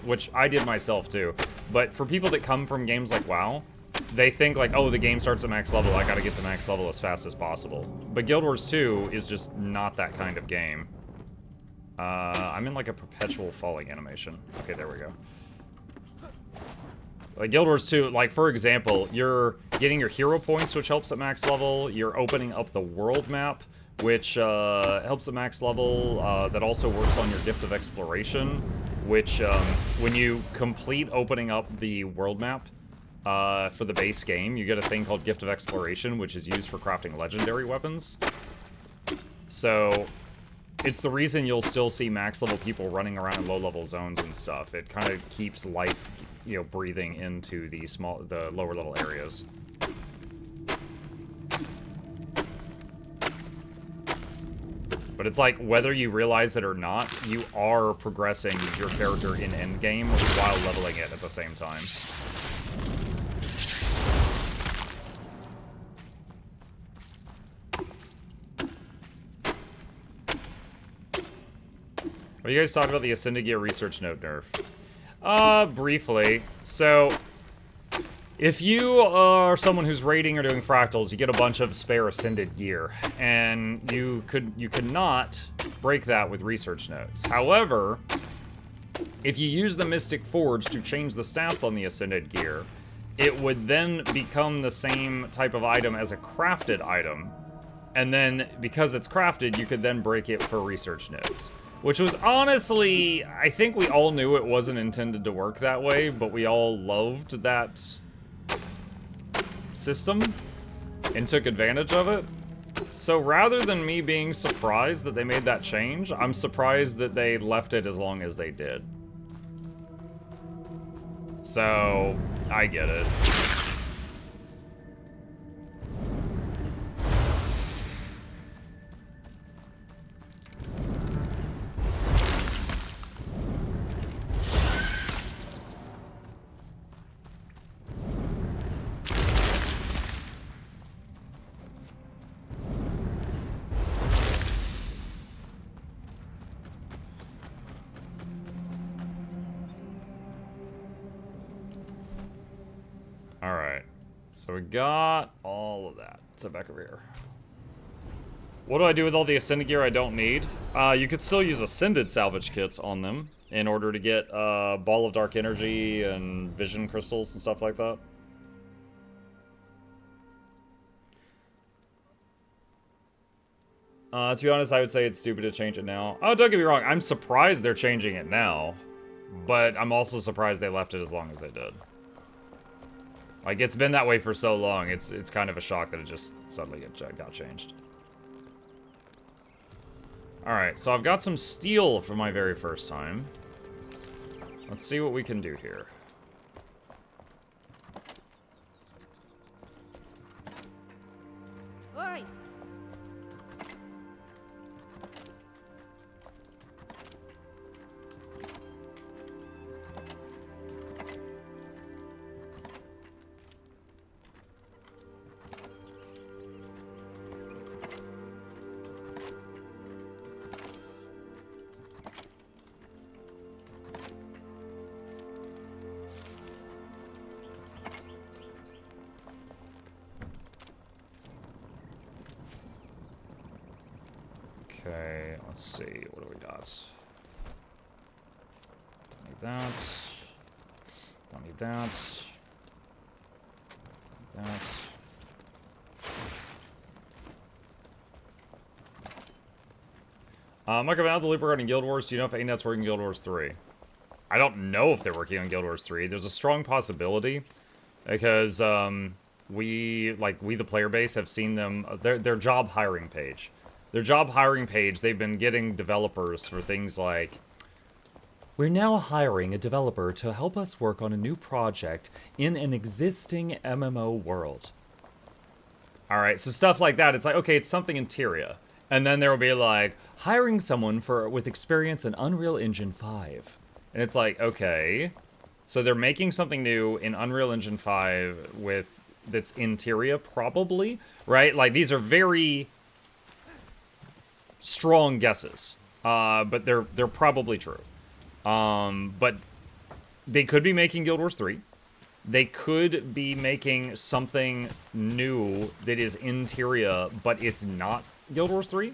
which I did myself too. But for people that come from games like WoW, they think like, oh, the game starts at max level, I gotta get to max level as fast as possible. But Guild Wars 2 is just not that kind of game. I'm in like a perpetual falling animation. Okay, there we go. Like Guild Wars 2, like for example, you're getting your hero points, which helps at max level. You're opening up the world map, which helps at max level. That also works on your Gift of Exploration, which when you complete opening up the world map for the base game, you get a thing called Gift of Exploration, which is used for crafting legendary weapons. So it's the reason you'll still see max level people running around in low level zones and stuff. It kind of keeps life, you know, breathing into the lower level areas. But it's like, whether you realize it or not, you are progressing your character in endgame while leveling it at the same time. Well, you guys talked about the Ascended Gear Research Note nerf. Briefly. So, if you are someone who's raiding or doing fractals, you get a bunch of spare Ascended Gear, and you could not break that with Research Notes. However, if you use the Mystic Forge to change the stats on the Ascended Gear, it would then become the same type of item as a crafted item, and then, because it's crafted, you could then break it for Research Notes. Which was honestly, I think we all knew it wasn't intended to work that way, but we all loved that system and took advantage of it. So rather than me being surprised that they made that change, I'm surprised that they left it as long as they did. So, I get it. Alright, so we got all of that. Let's head back over here. What do I do with all the Ascended gear I don't need? You could still use Ascended salvage kits on them in order to get Ball of Dark Energy and Vision Crystals and stuff like that. To be honest, I would say it's stupid to change it now. Oh, don't get me wrong, I'm surprised they're changing it now. But I'm also surprised they left it as long as they did. Like, it's been that way for so long, it's kind of a shock that it just suddenly got changed. Alright, so I've got some steel for my very first time. Let's see what we can do here. Oi. Okay, let's see, what do we got? Don't need that. Don't need that. That. Mike, about the loop regarding Guild Wars, do you know if ANET's working Guild Wars 3? I don't know if they're working on Guild Wars 3. There's a strong possibility, because we the player base, have seen them, their job hiring page. Their job hiring page, they've been getting developers for things like, we're now hiring a developer to help us work on a new project in an existing MMO world. Alright, so stuff like that, it's like, okay, it's something in Tyria. And then there will be like, hiring someone with experience in Unreal Engine 5. And it's like, okay. So they're making something new in Unreal Engine 5 that's in Tyria, probably, right? Like, these are very strong guesses, but they're probably true. But They could be making Guild Wars 3. They could be making something new that is interior, but it's not Guild Wars 3.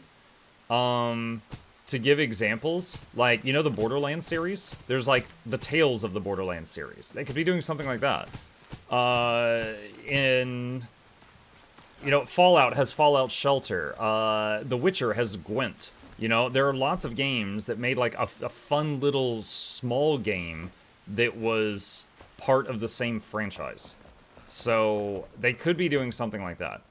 To give examples, like, you know the Borderlands series? There's, like, the Tales of the Borderlands series. They could be doing something like that. You know, Fallout has Fallout Shelter. The Witcher has Gwent. You know, there are lots of games that made, like, a fun little small game that was part of the same franchise. So, they could be doing something like that.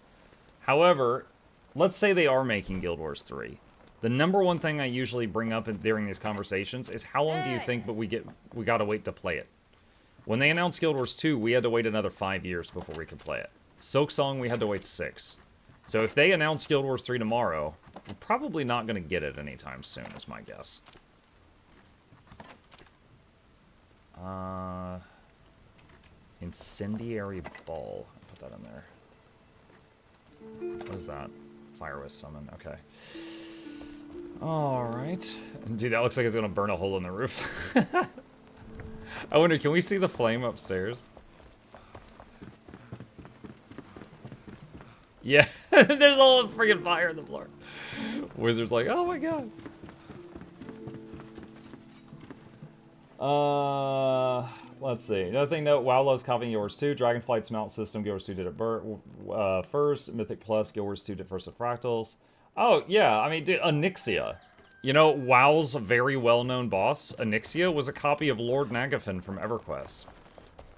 However, let's say they are making Guild Wars 3. The number one thing I usually bring up during these conversations is how long do you think we gotta wait to play it? When they announced Guild Wars 2, we had to wait another 5 years before we could play it. Silksong, we had to wait 6. So if they announce Guild Wars 3 tomorrow, we're probably not going to get it anytime soon, is my guess. Incendiary Ball. Put that in there. What is that? Fire with summon. Okay. Alright. Dude, that looks like it's going to burn a hole in the roof. I wonder, can we see the flame upstairs? Yeah, there's a whole freaking fire in the floor. Wizard's like, oh my god. Let's see. Another thing, note, WoW loves copying Guild Wars 2. Dragonflight's mount system, Guild Wars 2 did it first. Mythic Plus, Guild Wars 2 did first with Fractals. Oh, yeah, I mean, Onyxia. You know, WoW's very well-known boss, Onyxia, was a copy of Lord Nagafen from EverQuest.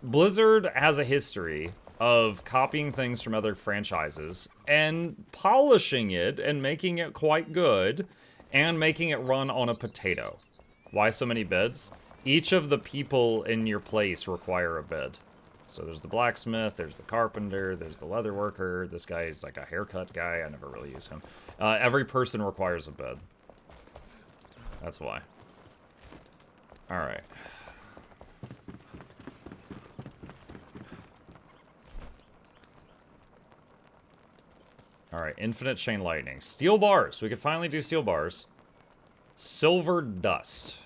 Blizzard has a history of copying things from other franchises and polishing it and making it quite good and making it run on a potato. Why so many beds? Each of the people in your place require a bed. So there's the blacksmith, there's the carpenter, there's the leather worker, this guy is like a haircut guy, I never really use him. Every person requires a bed. That's why. Alright. Alright, infinite chain lightning. Steel bars. We could finally do steel bars. Silver dust.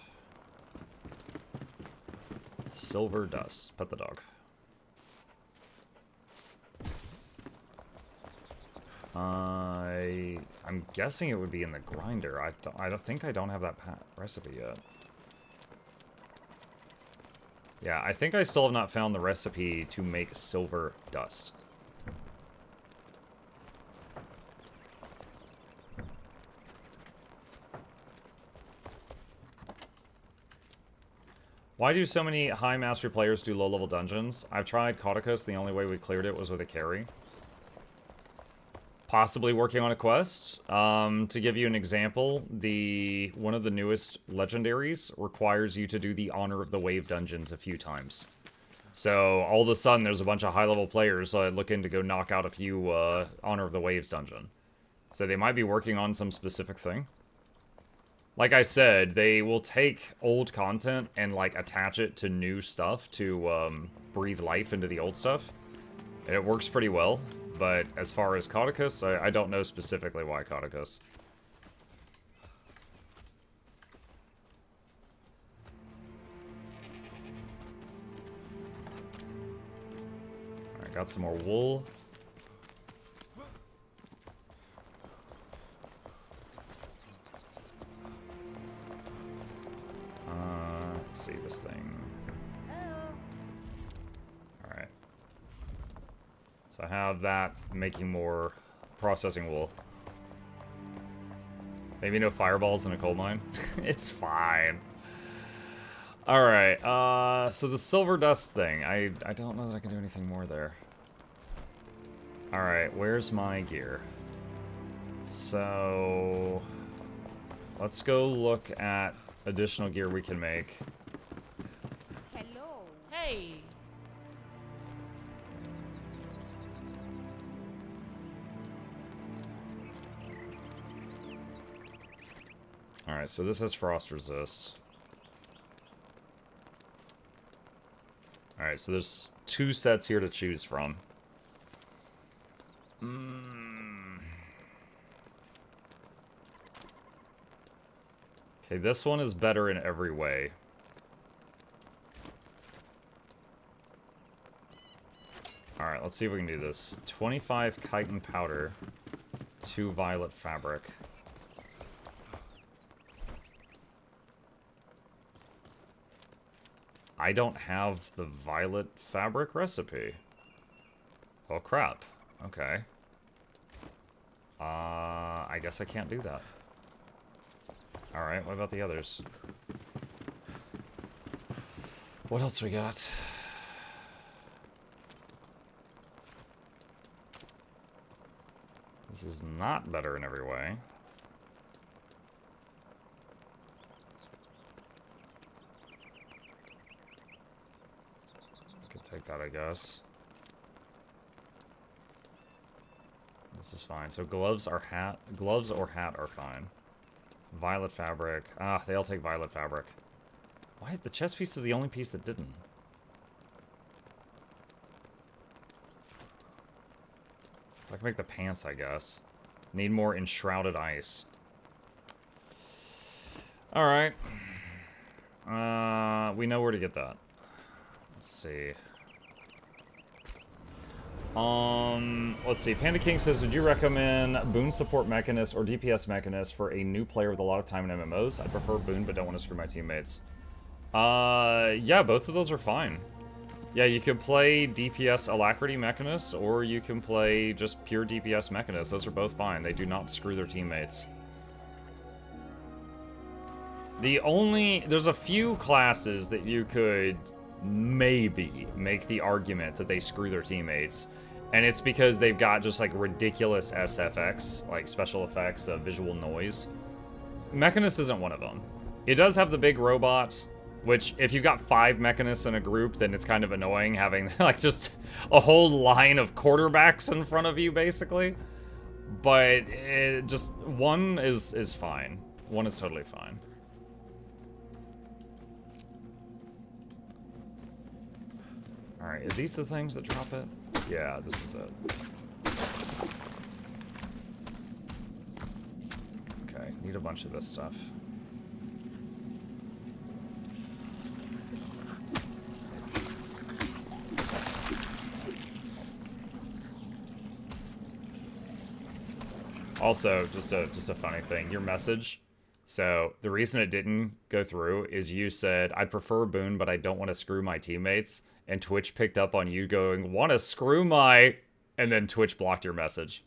Silver dust. Pet the dog. I'm guessing it would be in the grinder. I don't think I don't have that recipe yet. Yeah, I think I still have not found the recipe to make silver dust. Why do so many high mastery players do low-level dungeons? I've tried Cauticus, the only way we cleared it was with a carry. Possibly working on a quest. To give you an example, one of the newest legendaries requires you to do the Honor of the Wave dungeons a few times. So all of a sudden there's a bunch of high-level players looking to go knock out a few Honor of the Waves dungeon. So they might be working on some specific thing. Like I said, they will take old content and, like, attach it to new stuff to breathe life into the old stuff. And it works pretty well. But as far as Cauticus, I don't know specifically why Cauticus. Alright, got some more wool. Let's see this thing. Alright. So I have that making more processing wool. Maybe no fireballs in a coal mine? It's fine. Alright, so the silver dust thing. I don't know that I can do anything more there. Alright, where's my gear? So let's go look at additional gear we can make. Hello. Hey. Alright, so this has frost resist. Alright, so there's 2 sets here to choose from. Okay, this one is better in every way. Alright, let's see if we can do this. 25 chitin powder, 2 violet fabric. I don't have the violet fabric recipe. Oh crap. Okay. I guess I can't do that. Alright, what about the others? What else we got? This is not better in every way. I could take that, I guess. This is fine. So gloves or hat are fine. Violet fabric. Ah, they all take violet fabric. Why? The chest piece is the only piece that didn't. So I can make the pants, I guess. Need more enshrouded ice. Alright. We know where to get that. Let's see. Let's see. Panda King says, would you recommend Boon Support Mechanist or DPS Mechanist for a new player with a lot of time in MMOs? I prefer Boon, but don't want to screw my teammates. Yeah, both of those are fine. Yeah, you could play DPS Alacrity Mechanist, or you can play just pure DPS Mechanist. Those are both fine. They do not screw their teammates. There's a few classes that you could maybe make the argument that they screw their teammates, and it's because they've got just like ridiculous SFX, like special effects of visual noise. Mechanist isn't one of them. It does have the big robot, which if you've got 5 mechanists in a group, then it's kind of annoying having like just a whole line of quarterbacks in front of you, basically. But just one is fine. One is totally fine. Alright, are these the things that drop it? Yeah, this is it. Okay, need a bunch of this stuff. Also, just a funny thing, your message. So, the reason it didn't go through is you said, I prefer Boon, but I don't want to screw my teammates. And Twitch picked up on you going, want to screw my... And then Twitch blocked your message.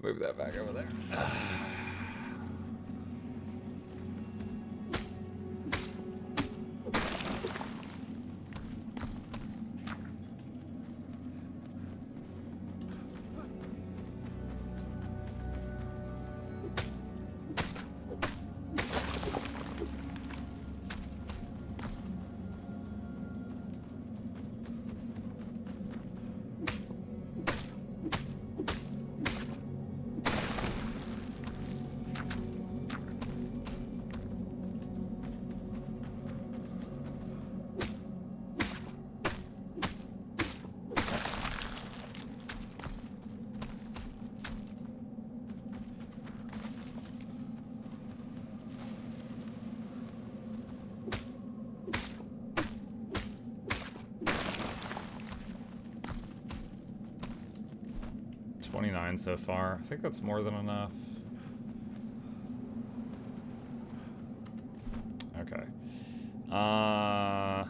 Move that back over there. 29 so far. I think that's more than enough. Okay. Oh.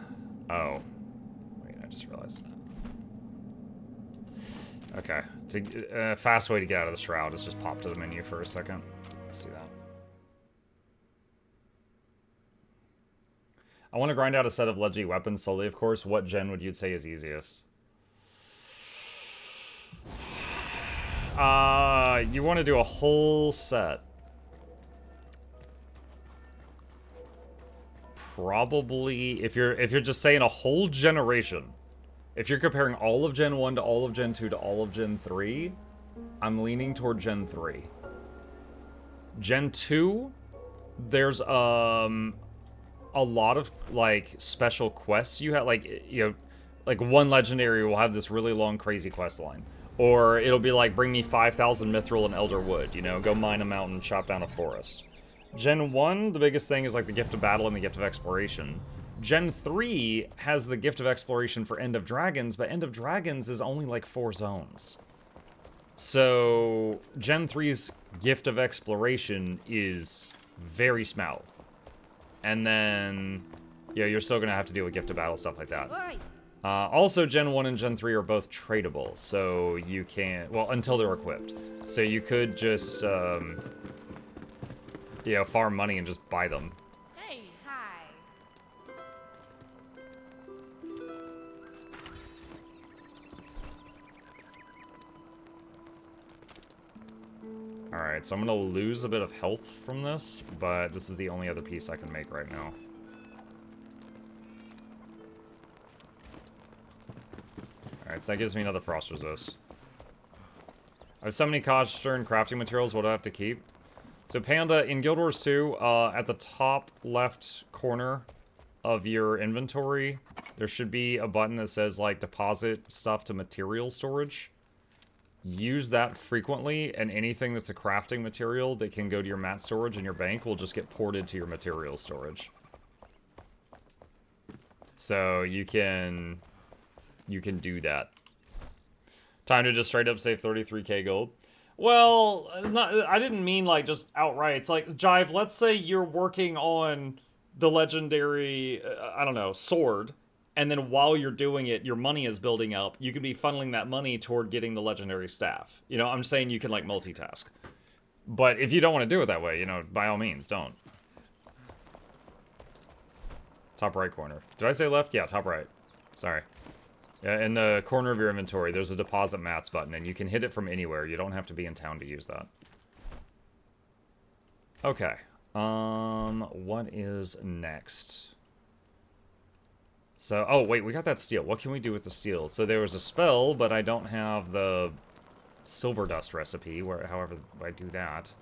Wait, I just realized that. Okay. Fast way to get out of the shroud is just pop to the menu for a second. Let's see that. I want to grind out a set of Leggy weapons solely, of course. What gen would you say is easiest? You want to do a whole set. Probably, if you're just saying a whole generation, if you're comparing all of Gen 1 to all of Gen 2 to all of Gen 3, I'm leaning toward Gen 3. Gen 2, there's a lot of like special quests you have, like, you know, like one legendary will have this really long crazy quest line. Or it'll be like, bring me 5,000 mithril and elder wood, you know, go mine a mountain, chop down a forest. Gen 1, the biggest thing is like the gift of battle and the gift of exploration. Gen 3 has the Gift of Exploration for End of Dragons, but End of Dragons is only like 4 zones. So, Gen 3's Gift of Exploration is very small. And then, yeah, you're still gonna have to deal with Gift of Battle, stuff like that. Also, Gen 1 and Gen 3 are both tradable, so you can't, well, until they're equipped. So you could just, you know, farm money and just buy them. Hey, hi. Alright, so I'm gonna lose a bit of health from this, but this is the only other piece I can make right now. Alright, so that gives me another frost resist. I have so many Koster and crafting materials, what do I have to keep? So Panda, in Guild Wars 2, at the top left corner of your inventory, there should be a button that says, like, deposit stuff to material storage. Use that frequently, and anything that's a crafting material that can go to your mat storage in your bank will just get ported to your material storage. So you can do that. Time to just straight up save 33k gold. Well, I didn't mean like just outright. It's like, Jive, let's say you're working on the legendary, I don't know, sword, and then while you're doing it, your money is building up. You can be funneling that money toward getting the legendary staff. You know, I'm saying you can like multitask. But if you don't want to do it that way, you know, by all means, don't. Top right corner. Did I say left? Yeah, top right. Sorry. Yeah, in the corner of your inventory, there's a deposit mats button, and you can hit it from anywhere. You don't have to be in town to use that. Okay. What is next? So, oh, wait, we got that steel. What can we do with the steel? So there was a spell, but I don't have the silver dust recipe, however I do that.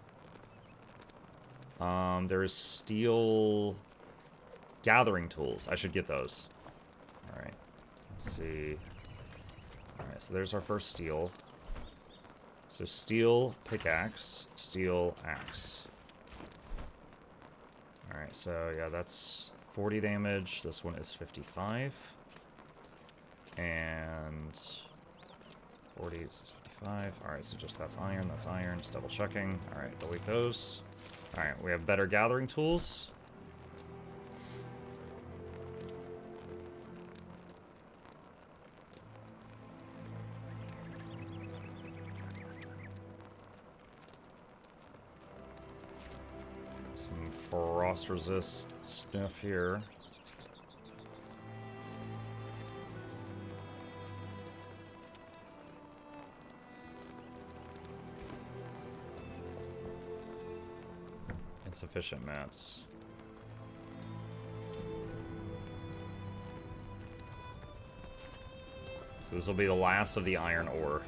There's steel gathering tools. I should get those. Alright. Let's see. Alright, so there's our first steel. So steel pickaxe, steel axe. Alright, so yeah, that's 40 damage. This one is 55. And 40 is 55. Alright, so just that's iron, just double checking. Alright, delete those. Alright, we have better gathering tools. Some frost resist stuff here. Insufficient mats. So this will be the last of the iron ore.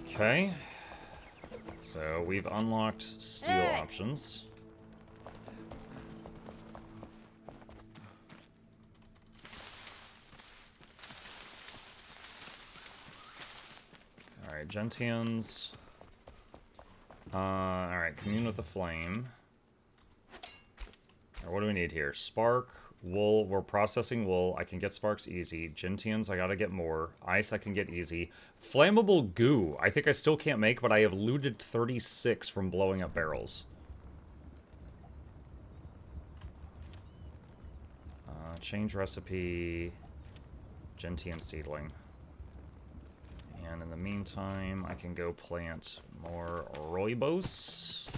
Okay. So we've unlocked steel options. Alright, Gentians. Alright, commune with the flame. Alright, what do we need here? Spark, wool. We're processing wool. I can get sparks easy. Gentians, I gotta get more. Ice, I can get easy. Flammable goo. I think I still can't make, but I have looted 36 from blowing up barrels. Change recipe. Gentian seedling. And in the meantime, I can go plant more rooibos.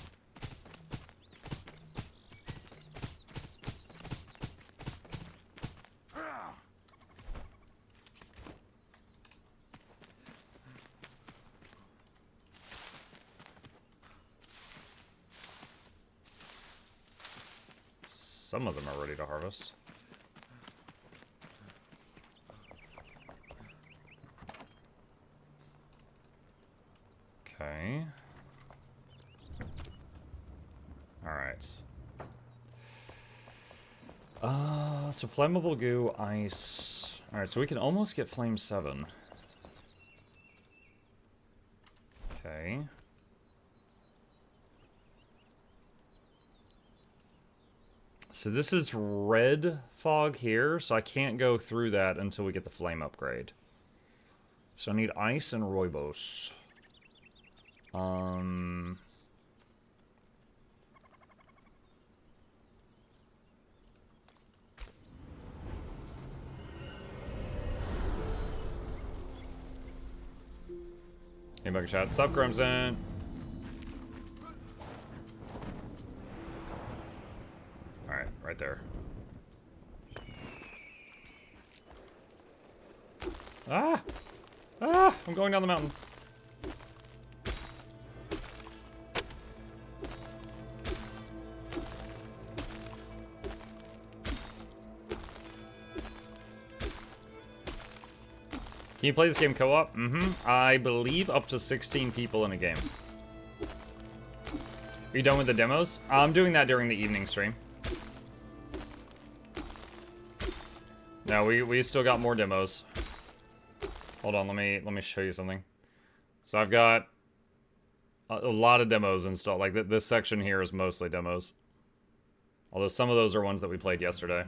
Some of them are ready to harvest. Okay. Alright. So flammable goo, ice. Alright, so we can almost get flame 7. Okay. So this is red fog here, so I can't go through that until we get the flame upgrade. So I need ice and rooibos. Hey, back in chat. What's up, Crimson? Alright, right there. Ah! Ah! I'm going down the mountain. Can you play this game co-op? Mm-hmm. I believe up to 16 people in a game. Are you done with the demos? I'm doing that during the evening stream. No, we still got more demos. Hold on, let me show you something. So I've got a lot of demos installed. Like this section here is mostly demos. Although some of those are ones that we played yesterday.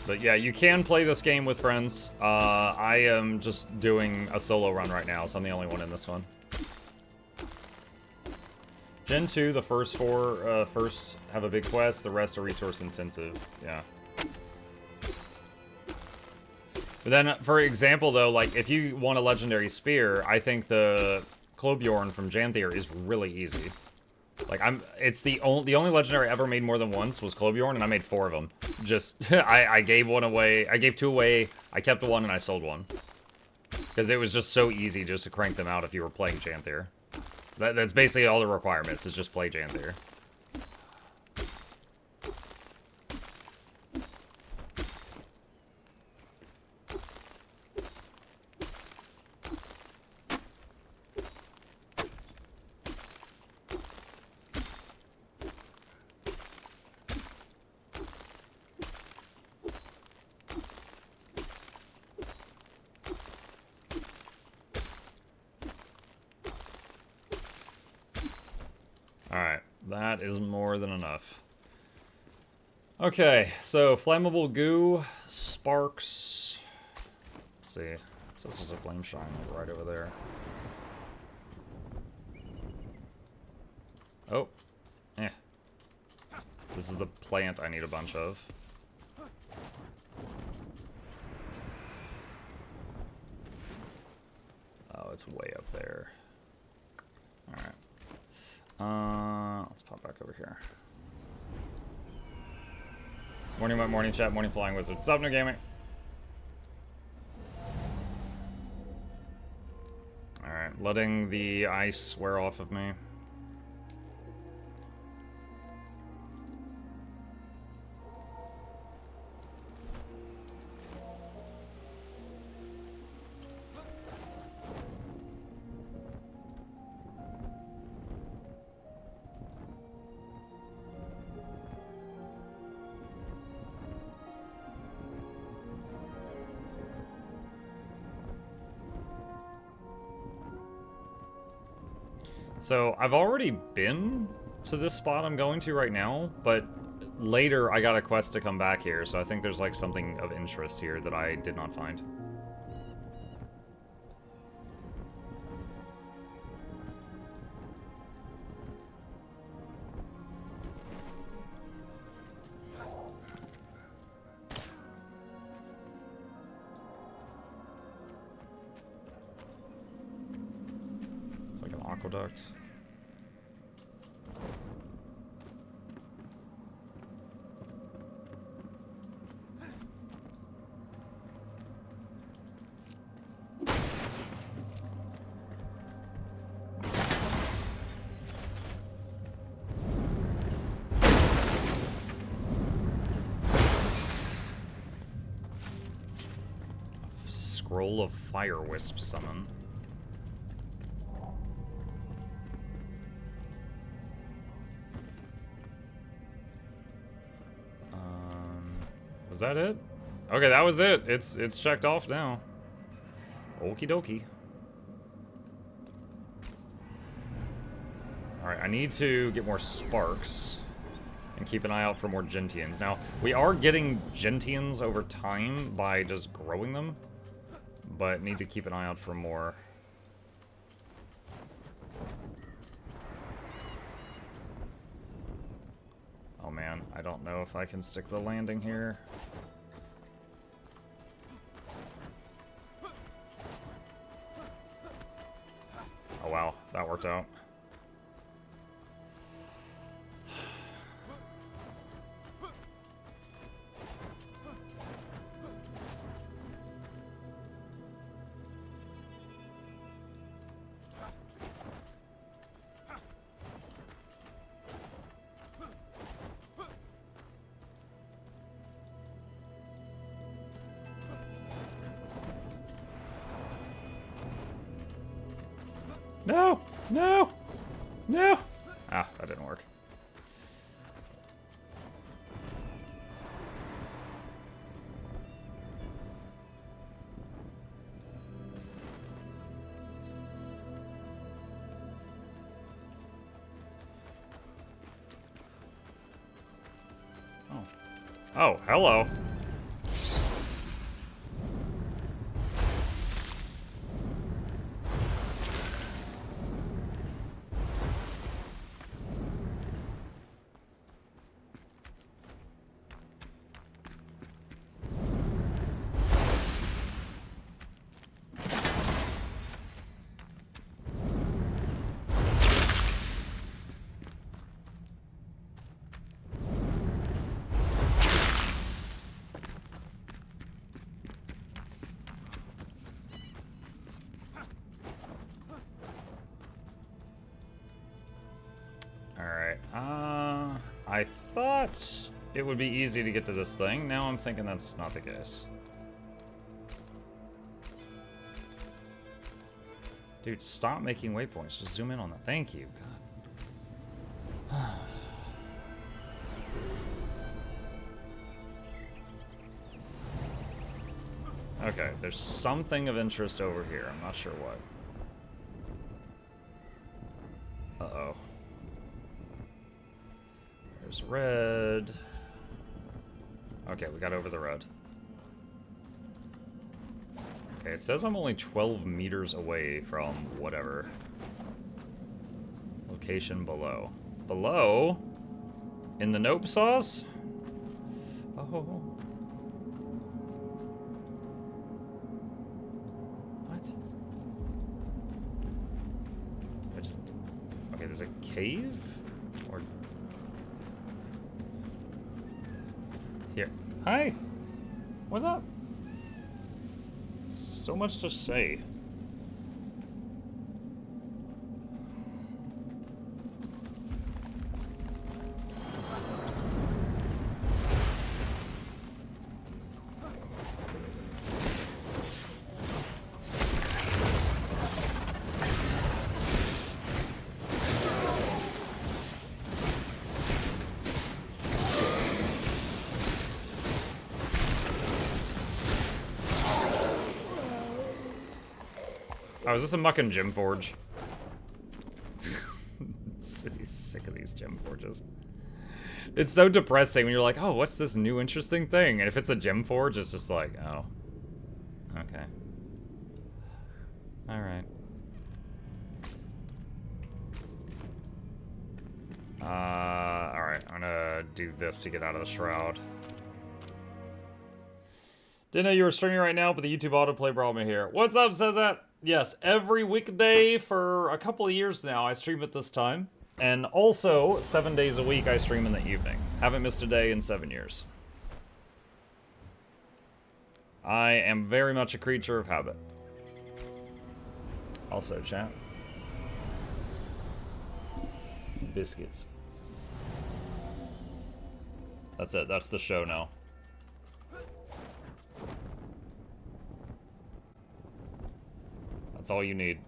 But yeah, you can play this game with friends. I am just doing a solo run right now, so I'm the only one in this one. Gen 2, the first four first have a big quest, the rest are resource intensive. Yeah. But then, for example, though, like, if you want a legendary spear, I think the Clobjorn from Janthier is really easy. Like, it's the only legendary I ever made more than once was Clobjorn, and I made 4 of them. Just, I gave one away, I gave 2 away, I kept 1, and I sold 1. Because it was just so easy just to crank them out if you were playing Janthier. That's basically all the requirements, is just play Janthier. Alright, that is more than enough. Okay, so flammable goo, sparks. Let's see. So this is a flame shine right over there. Oh. Eh. This is the plant I need a bunch of. Oh, it's way up there. Alright. Let's pop back over here. Morning chat, morning flying wizard. What's up, New Gaming? Alright, letting the ice wear off of me. So, I've already been to this spot I'm going to right now, but later I got a quest to come back here, so I think there's like something of interest here that I did not find. It's like an aqueduct. Scroll of Fire Wisp summon. Was that it? Okay, that was it. It's checked off now. Okie dokie. Alright, I need to get more sparks and keep an eye out for more gentians. Now, we are getting gentians over time by just growing them, but need to keep an eye out for more. Oh man, I don't know if I can stick the landing here. Oh wow, that worked out. No! No! No! Ah, that didn't work. Oh. Oh, hello. I thought it would be easy to get to this thing. Now I'm thinking that's not the case. Dude, stop making waypoints. Just zoom in on that. Thank you. God. Okay, there's something of interest over here. I'm not sure what. Uh-oh. There's red. Okay, we got over the red. Okay, it says I'm only 12 meters away from whatever. Location below. Below? In the nope sauce? Oh. What? Okay, there's a cave? Or... Here. Hi! What's up? So much to say. Oh, is this a mucking gem forge? City's sick of these gem forges. It's so depressing when you're like, oh, what's this new interesting thing? And if it's a gem forge, it's just like, oh. Okay. Alright. Alright, I'm gonna do this to get out of the shroud. Didn't know you were streaming right now, but the YouTube autoplay brought me here. What's up, says that? Yes, every weekday for a couple of years now, I stream at this time. And also, 7 days a week, I stream in the evening. Haven't missed a day in 7 years. I am very much a creature of habit. Also, chat. Biscuits. That's it, that's the show now. That's all you need.